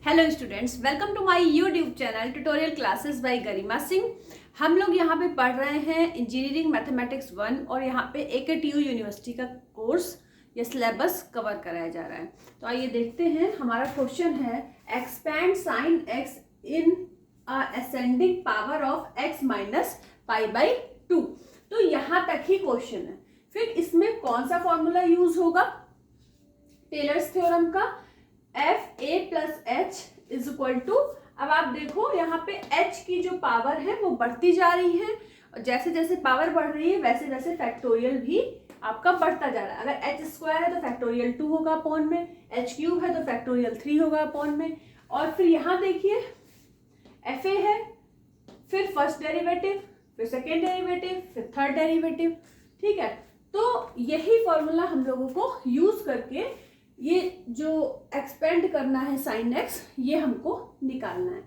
Hello students, welcome to my YouTube channel tutorial classes by Garima Singh. हम लोग यहाँ पे पढ़ रहे हैं इंजीनियरिंग मैथमेटिक्स 1 और यहाँ पे AKTU यूनिवर्सिटी का कोर्स या सिलेबस कवर कराया जा रहा है। तो आइए देखते हैं, हमारा क्वेश्चन है expand sine x in ascending power of x minus pi by 2। तो यहाँ तक ही क्वेश्चन है। फिर इसमें कौन सा फॉर्मूला यूज होगा? टेलर्स थ्योरम का f a plus h is equal to, अब आप देखो यहाँ पे h की जो पावर है वो बढ़ती जा रही है और जैसे जैसे पावर बढ़ रही है वैसे वैसे फैक्टोरियल भी आपका बढ़ता जा रहा है। अगर h स्क्वायर है तो फैक्टोरियल 2 होगा अपॉन में, h क्यूब है तो फैक्टोरियल 3 होगा अपॉन में। और फिर यहाँ देखिए एफ ए है, फिर फर्स्ट डेरिवेटिव, फिर सेकेंड डेरिवेटिव, फिर थर्ड डेरिवेटिव। ठीक है, तो यही फॉर्मूला हम लोगों को यूज करके ये जो एक्सपेंड करना है साइन एक्स, ये हमको निकालना है।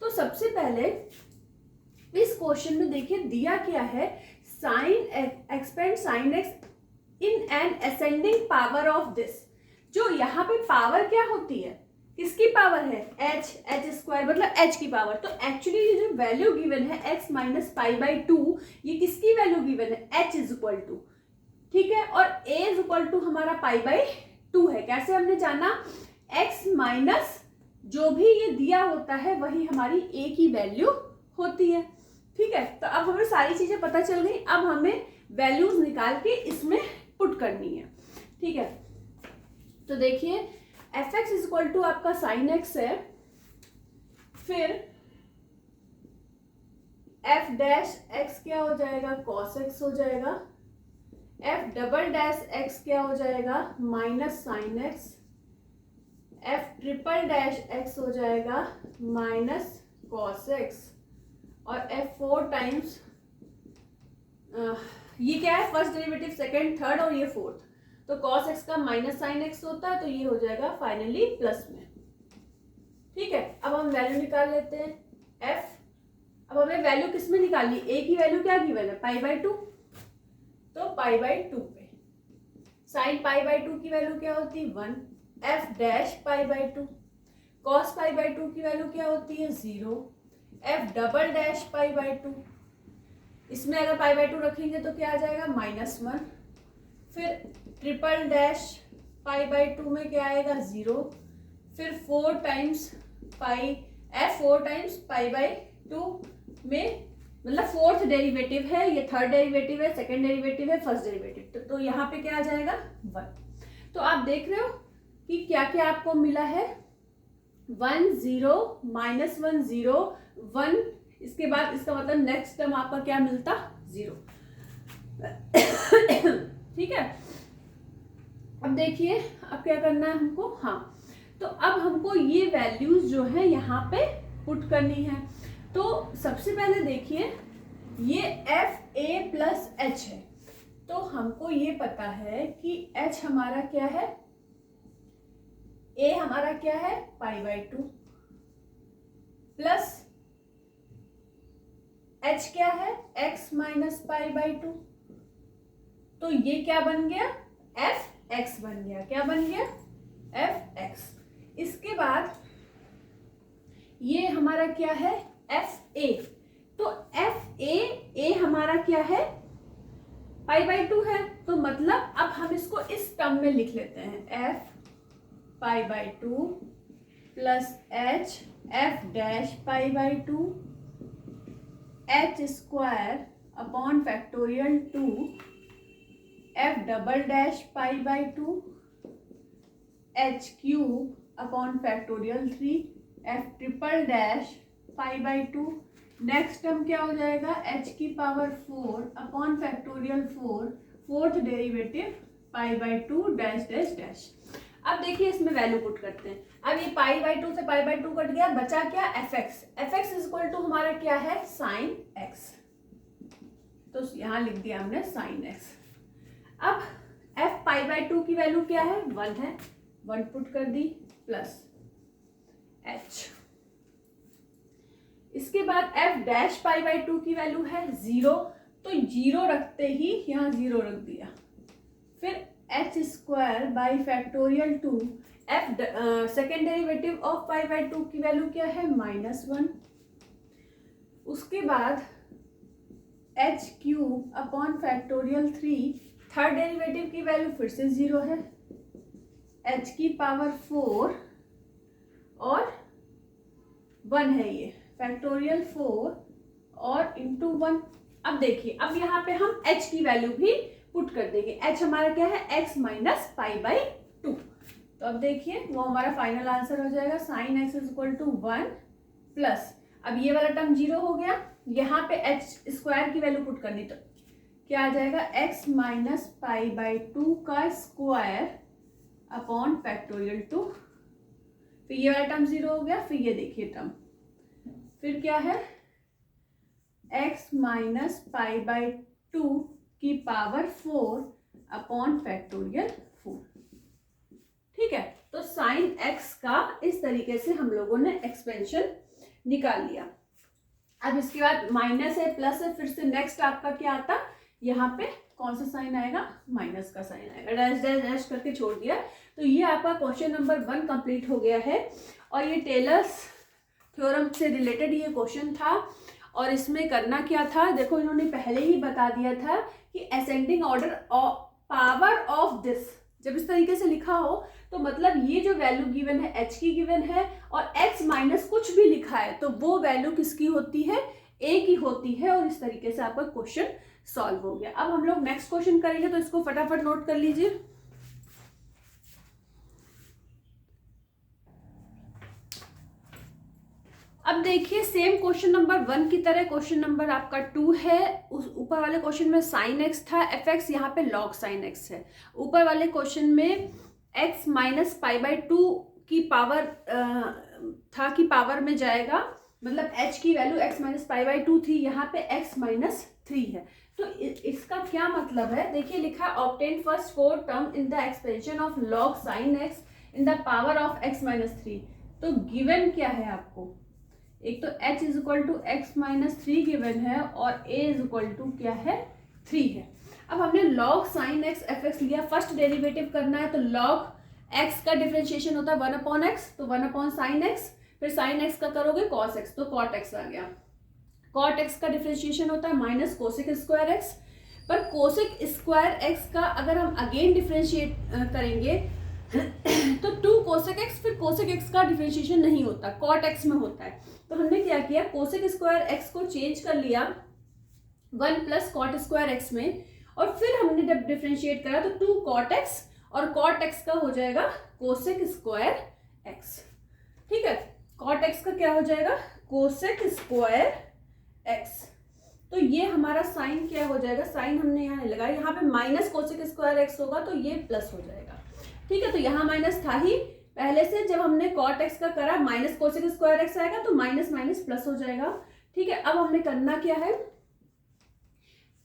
तो सबसे पहले इस क्वेश्चन में देखिए दिया क्या है, expand sine x in an ascending power of this. जो यहाँ पे पावर क्या होती है, किसकी पावर है? एच स्क्वायर मतलब एच की पावर। तो एक्चुअली ये जो वैल्यू गिवन है एक्स माइनस पाई बाई 2, ये किसकी वैल्यू गिवन है? एच इज इक्वल टू, ठीक है, और ए इज इक्वल टू हमारा पाई बाई 2 है। कैसे हमने जाना? x माइनस जो भी ये दिया होता है वही हमारी a की वैल्यू होती है। ठीक है, तो अब हमें सारी चीजें पता चल गई। अब हमें वैल्यूज निकाल के इसमें पुट करनी है। ठीक है, तो देखिए f x is equal to आपका साइन एक्स है, फिर एफ डैश एक्स क्या हो जाएगा? कॉस एक्स हो जाएगा। एफ डबल डैश एक्स क्या हो जाएगा? Minus sine x. F triple dash x हो जाएगा माइनस कॉस एक्स। और एफ 4 टाइम्स ये क्या है? फर्स्ट डेरिवेटिव, सेकेंड, थर्ड और ये फोर्थ। तो कॉस एक्स का माइनस साइन एक्स होता है, तो ये हो जाएगा फाइनली प्लस में। ठीक है, अब हम वैल्यू निकाल लेते हैं एफ। अब हमें वैल्यू किसमें निकालनी? ए की वैल्यू क्या गिवन है? पाई बाई 2। तो पाई बाई 2 पे साइन पाई बाई 2 की वैल्यू क्या होती है? 1। F dash pi by 2, cos pi by 2 की वैल्यू क्या होती है? 0। F double dash pi by 2, इसमें अगर पाई बाई 2 रखेंगे तो क्या आ जाएगा? -1। फिर ट्रिपल डैश पाई बाई 2 में क्या आएगा? 0। फिर 4 times pi, F 4 times pi by 2 में, मतलब फोर्थ डेरिवेटिव है, ये थर्ड डेरिवेटिव है, सेकंड डेरिवेटिव है, फर्स्ट डेरिवेटिव। तो यहाँ पे क्या आ जाएगा? 1। तो आप देख रहे हो कि क्या क्या आपको मिला है? 1 0 -1 0 1। इसके बाद इसका मतलब नेक्स्ट टर्म आपका क्या मिलता? 0। ठीक है, अब देखिए अब क्या करना है हमको। हाँ, तो अब हमको ये वैल्यूज जो है यहाँ पे पुट करनी है। तो सबसे पहले देखिए ये एफ ए प्लस एच है, तो हमको ये पता है कि एच हमारा क्या है? ए हमारा क्या है? पाई बाई 2 प्लस एच क्या है? X minus pi by 2। तो ये क्या बन गया? एफ एक्स बन गया। क्या बन गया? F x. इसके बाद ये हमारा क्या है? F A. तो एफ ए हमारा क्या है? पाई बाई 2 है। तो मतलब अब हम इसको इस टर्म में लिख लेते हैं, F pi by 2 plus H F dash pi by 2 H square upon factorial 2 F double dash pi by 2 H cube upon factorial 3 F triple dash pi by 2। Next term क्या हो जाएगा? h की power 4 upon factorial 4 fourth derivative pi by 2 dash dash dash. अब देखिए इसमें value put करते हैं। अब ये पाई बाई 2 से पाई बाई 2 कट गया, बचा क्या? F x. F x is equal to हमारा क्या है? Sine x. तो यहाँ लिख दिया हमने साइन एक्स। अब एफ पाई बाई 2 की वैल्यू क्या है? 1 है, 1 पुट कर दी प्लस एच। इसके बाद एफ डैश पाई बाई 2 की वैल्यू है 0, तो 0 रखते ही यहाँ 0 रख दिया। फिर H square by factorial 2 F second derivative of pi by 2 की वैल्यू क्या है -1। उसके बाद H cube upon factorial 3 third derivative की वैल्यू फिर से 0 है, एच की पावर 4 और 1 है ये फैक्टोरियल 4 और इंटू 1। अब देखिए अब यहाँ पे हम h की वैल्यू भी पुट कर देंगे। h हमारा क्या है x माइनस पाई बाई 2। तो अब देखिए वो हमारा फाइनल आंसर हो जाएगा sine x is equal to 1 plus अब ये वाला टर्म 0 हो गया, यहाँ पे h स्क्वायर की वैल्यू पुट करनी तो क्या आ जाएगा x माइनस पाई बाई 2 का स्क्वायर अपॉन फैक्टोरियल 2। फिर ये वाला टर्म 0 हो गया, फिर ये देखिए टर्म फिर क्या है x माइनस पाई बाई 2 की पावर 4 अपॉन फैक्टोरियल 4। ठीक है, तो साइन x का इस तरीके से हम लोगों ने एक्सपेंशन निकाल लिया। अब इसके बाद माइनस है प्लस है, फिर से नेक्स्ट आपका क्या आता, यहाँ पे कौन सा साइन आएगा, माइनस का साइन आएगा, डैश डैश डैश करके छोड़ दिया। तो ये आपका क्वेश्चन नंबर 1 कंप्लीट हो गया है और ये टेलर्स थ्योरम से रिलेटेड ये क्वेश्चन था। और इसमें करना क्या था, देखो इन्होंने पहले ही बता दिया था कि ascending order power of this जब इस तरीके से लिखा हो तो मतलब ये जो वैल्यू गिवन है h की गिवन है और x माइनस कुछ भी लिखा है तो वो वैल्यू किसकी होती है, a की होती है। और इस तरीके से आपका क्वेश्चन सॉल्व हो गया। अब हम लोग नेक्स्ट क्वेश्चन करेंगे तो इसको फटाफट नोट कर लीजिए। अब देखिए सेम क्वेश्चन नंबर 1 की तरह क्वेश्चन नंबर आपका 2 है। उस ऊपर वाले क्वेश्चन में साइन x था, fx यहाँ पे लॉग साइन x है। ऊपर वाले क्वेश्चन में x माइनस पाई बाई 2 की पावर था कि पावर में जाएगा, मतलब h की value x minus pi by 2 थी, यहाँ पे x माइनस 3 है। तो इसका क्या मतलब है, देखिए लिखा obtain first 4 term in the expansion of log sine x in the power of x minus 3। तो गिवन क्या है आपको, एक तो h is equal to x minus 3 given है और a इज इक्वल टू क्या है 3 है। अब हमने log sin x fx लिया, फर्स्ट डेरिवेटिव करना है तो log x का डिफरेंशिएशन होता है 1 अपॉन एक्स, तो 1 अपॉन साइन x, फिर साइन x का करोगे cos x तो cot x आ गया। cot x का डिफरेंशिएशन होता है माइनस कोसेक स्क्वायर x, पर कोसेक स्क्वायर x का अगर हम अगेन डिफरेंशिएट करेंगे तो 2 कोसेक x, फिर कोसेक x का डिफरेंशिएशन नहीं होता, कॉट x में होता है। तो हमने क्या किया, कोसेक स्क्वायर x को चेंज कर लिया 1 प्लस कॉट स्क्वायर x में, और फिर हमने जब डिफरेंशिएट करा तो 2 कॉट x और कॉट x का हो जाएगा कोसेक स्क्वायर x। ठीक है, कॉट x का क्या हो जाएगा कोसेक स्क्वायर x। तो ये हमारा साइन क्या हो जाएगा, साइन हमने यहाँ लगाया, यहाँ पे माइनस कोसेक स्क्वायर x होगा तो ये प्लस हो जाएगा। ठीक है, तो यहाँ माइनस था ही पहले से, जब हमने कॉट x का करा माइनस कोसेक स्क्वायर x आएगा तो माइनस माइनस प्लस हो जाएगा। ठीक है, अब हमने करना क्या है,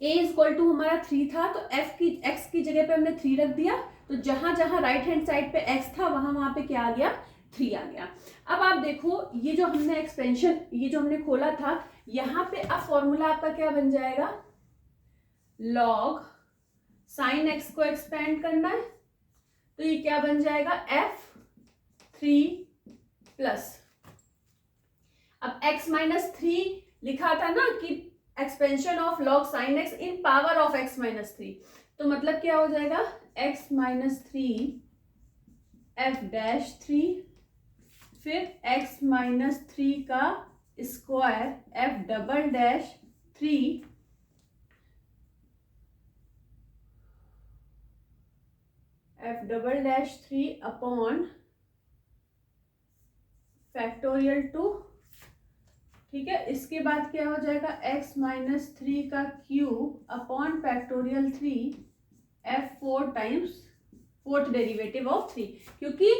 a इक्वल टू हमारा 3 था तो x की जगह पे हमने 3 रख दिया, तो जहां जहां राइट हैंड साइड पे x था वहां पे क्या आ गया 3 आ गया। अब आप देखो ये जो हमने एक्सपेंशन ये जो हमने खोला था यहाँ पे अब फॉर्मूला आपका क्या बन जाएगा, लॉग साइन x को एक्सपेंड करना है तो ये क्या बन जाएगा f3 प्लस, अब x माइनस 3 लिखा था ना कि expansion of log sine x in power of x minus 3, तो मतलब क्या हो जाएगा x माइनस 3 f डैश 3, फिर x माइनस 3 का square f double dash 3 f double dash 3 upon factorial 2। ठीक है, इसके बाद क्या हो जाएगा x माइनस 3 का cube upon factorial 3 f4 times fourth derivative of 3, क्योंकि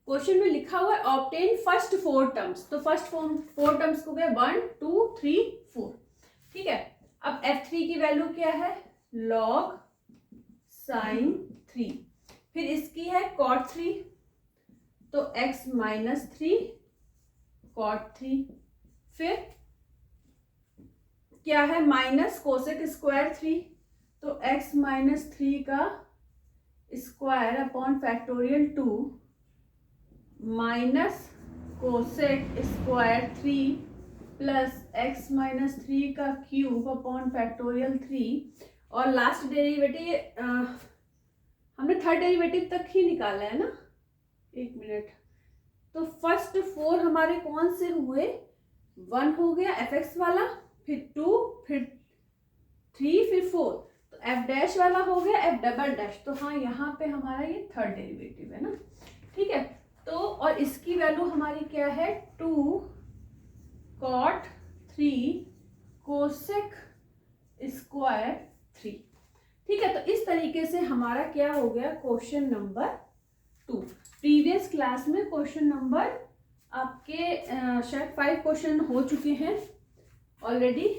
क्वेश्चन में लिखा हुआ है ऑब्टेन फर्स्ट 4 टर्म्स, तो फर्स्ट 4 टर्म्स को गए 1 2 3 4। ठीक है, अब f3 की वैल्यू क्या है लॉग साइन 3, फिर इसकी है कॉट 3 तो x माइनस 3 कॉट 3, फिर क्या है माइनस कोसेक स्क्वायर 3 तो x माइनस 3 का square upon factorial 2 minus cosec square 3 plus x minus 3 का क्यूब अपॉन फैक्टोरियल 3 और लास्ट डेरिवेटिव हमने थर्ड डेरिवेटिव तक ही निकाला है ना। एक मिनट, तो फर्स्ट 4 हमारे कौन से हुए, 1 हो गया एफ एक्स वाला, फिर 2, फिर 3, फिर 4, तो एफ डैश वाला हो गया एफ डबल डैश। तो हाँ, यहाँ पे हमारा ये थर्ड डेरिवेटिव है ना, ठीक है। तो और इसकी वैल्यू हमारी क्या है, 2 कॉट 3 कोसेक स्क्वायर 3, ठीक है। तो इस तरीके से हमारा क्या हो गया, क्वेश्चन नंबर 2। प्रीवियस क्लास में क्वेश्चन नंबर आपके शायद 5 क्वेश्चन हो चुके हैं ऑलरेडी,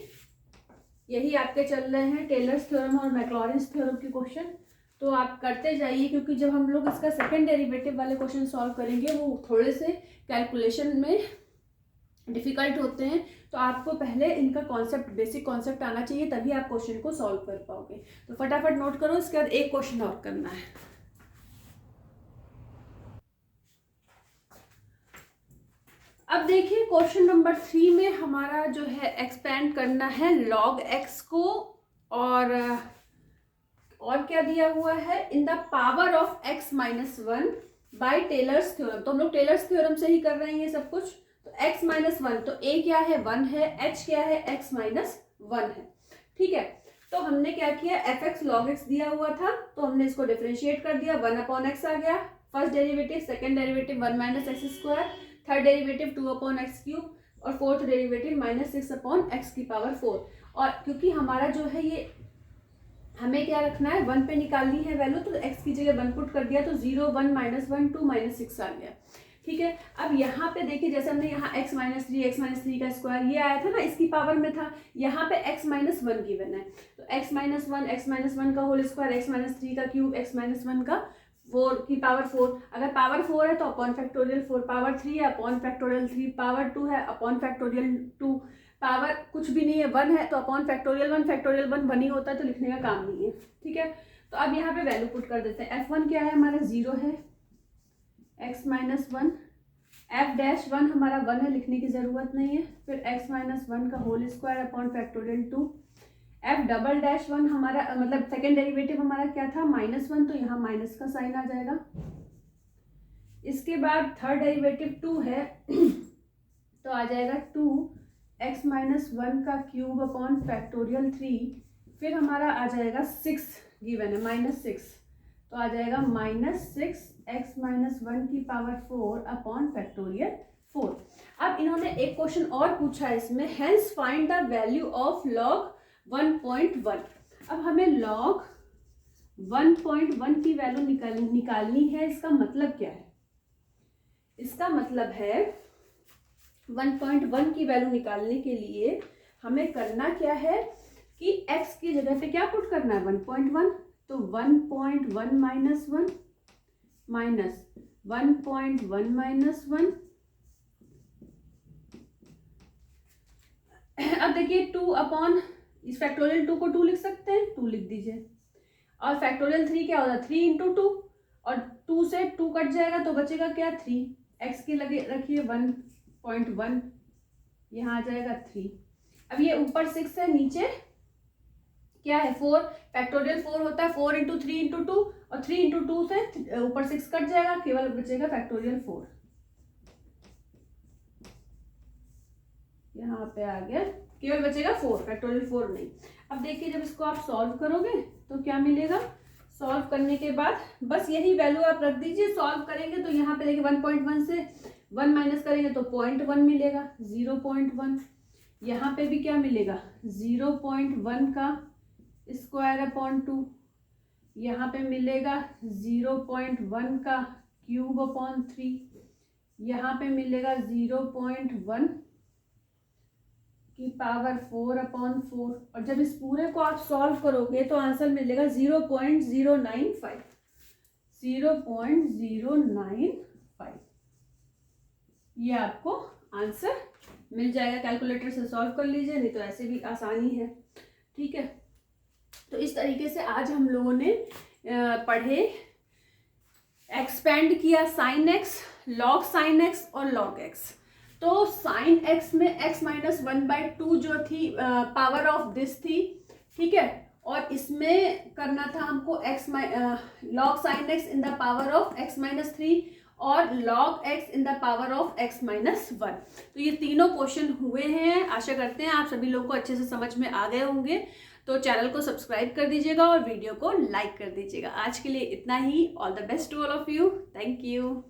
यही आपके चल रहे हैं टेलर्स थ्योरम और मैक्लॉरिन्स थ्योरम के क्वेश्चन। तो आप करते जाइए, क्योंकि जब हम लोग इसका सेकंड डेरिवेटिव वाले क्वेश्चन सॉल्व करेंगे वो थोड़े से कैलकुलेशन में डिफिकल्ट होते हैं, तो आपको पहले इनका कॉन्सेप्ट, बेसिक कॉन्सेप्ट आना चाहिए, तभी आप क्वेश्चन को सॉल्व कर पाओगे। तो फटाफट नोट करो, इसके बाद एक क्वेश्चन और करना है। अब देखिए क्वेश्चन नंबर 3 में हमारा जो है एक्सपेंड करना है लॉग एक्स को, और क्या दिया हुआ है, in the power of x minus 1 by Taylor's theorem. तो हम लोग टेलर्स थ्योरम से ही कर रहे हैं ये सब कुछ। तो x माइनस 1, तो a क्या है, 1 है, h क्या है, x माइनस 1 है, ठीक है। तो हमने क्या किया, एफ एक्स लॉग एक्स दिया हुआ था, तो हमने इसको डिफरेंशिएट कर दिया, 1 अपॉन एक्स आ गया first derivative, second derivative 1 minus x square, third derivative 2 upon x cube और fourth derivative minus 6 upon x की पावर 4। और क्योंकि हमारा जो है ये हमें क्या रखना है, 1 पे निकालनी है वैल्यू, तो x की जगह 1 पुट कर दिया, तो 0 1 माइनस 1 2 माइनस 6 आ गया, ठीक है। अब यहाँ पे देखिए, जैसे हमने यहाँ x माइनस 3 का स्क्वायर ये आया था ना, इसकी पावर में था, यहाँ पे x माइनस 1 गिवन है, तो x माइनस 1 का होल स्क्वायर, x माइनस 3 का क्यूब, x माइनस 1 का 4 की पावर 4। अगर पावर 4 है तो अपॉन फैक्टोरियल 4, पावर 3 है अपॉन फैक्टोरियल 3, पावर 2 है अपॉन फैक्टोरियल 2, पावर कुछ भी नहीं है 1 है तो अपॉन फैक्टोरियल 1, फैक्टोरियल 1 1 ही होता है, तो लिखने का काम नहीं है, ठीक है। तो अब यहाँ पे वैल्यू पुट कर देते हैं। f1 क्या है हमारा, 0 है, x माइनस 1, f डैश 1 हमारा 1 है, लिखने की ज़रूरत नहीं है, फिर x माइनस 1 का whole square upon factorial 2, f double dash 1 हमारा मतलब सेकेंड डेरिवेटिव हमारा क्या था, -1, तो यहाँ माइनस का साइन आ जाएगा। इसके बाद थर्ड डेरिवेटिव 2 है तो आ जाएगा 2x माइनस 1 का क्यूब अपॉन फैक्टोरियल 3, फिर हमारा आ जाएगा 6 गिवन है, -6, तो आ जाएगा -6x माइनस 1 की पावर 4 अपॉन फैक्टोरियल 4। अब इन्होंने एक क्वेश्चन और पूछा है इसमें, hence find the value of log 1.1। अब हमें लॉग 1.1 की वैल्यू निकालनी है। इसका मतलब क्या है, इसका मतलब है 1.1 की वैल्यू निकालने के लिए हमें करना क्या है कि x की जगह पे क्या पुट करना है, 1.1, तो 1.1 माइनस 1 माइनस 1.1 माइनस 1। अब देखिए 2 अपॉन, इस फैक्टोरियल 2 को 2 लिख सकते हैं, 2 लिख दीजिए, और फैक्टोरियल 3 क्या होता है, 3 इंटू 2, और 2 से 2 कट जाएगा तो बचेगा क्या, 3, x की लगे रखिए 1.1, यहाँ आ जाएगा 3। अब ये ऊपर 6 है, नीचे क्या है 4, फैक्टोरियल 4 होता है 4 इंटू 3 इंटू 2, और 3 इंटू 2 से ऊपर 6 कट जाएगा, केवल बचेगा फैक्टोरियल 4, यहाँ पे आ गया, केवल बचेगा 4, फैक्टोरियल 4 नहीं। अब देखिए जब इसको आप सॉल्व करोगे तो क्या मिलेगा, सॉल्व करने के बाद बस यही वैल्यू आप रख दीजिए, सॉल्व करेंगे तो यहाँ पे देखिए 1.1 से 1 माइनस करेंगे तो 0.1 मिलेगा, 0.1, यहाँ पे भी क्या मिलेगा, 0.1 का स्क्वायर अपॉन 2, यहाँ पे मिलेगा 0.1 का क्यूब अपॉन 3, यहाँ पे मिलेगा 0.1 की पावर 4 अपॉन 4, और जब इस पूरे को आप सॉल्व करोगे तो आंसर मिलेगा 0.095, 0.095, ये आपको आंसर मिल जाएगा। कैलकुलेटर से सॉल्व कर लीजिए, नहीं तो ऐसे भी आसानी है, ठीक है। तो इस तरीके से आज हम लोगों ने पढ़े एक्सपेंड किया sine x, log sine x और लॉग एक्स। तो साइन एक्स में x माइनस 1/2 जो थी पावर ऑफ दिस थी, ठीक है, और इसमें करना था हमको log sine x in the power of x minus 3 और log x in the power of x minus 1। तो ये तीनों क्वेश्चन हुए हैं। आशा करते हैं आप सभी लोगों को अच्छे से समझ में आ गए होंगे। तो चैनल को सब्सक्राइब कर दीजिएगा और वीडियो को लाइक कर दीजिएगा। आज के लिए इतना ही। All the best to all of you. Thank you.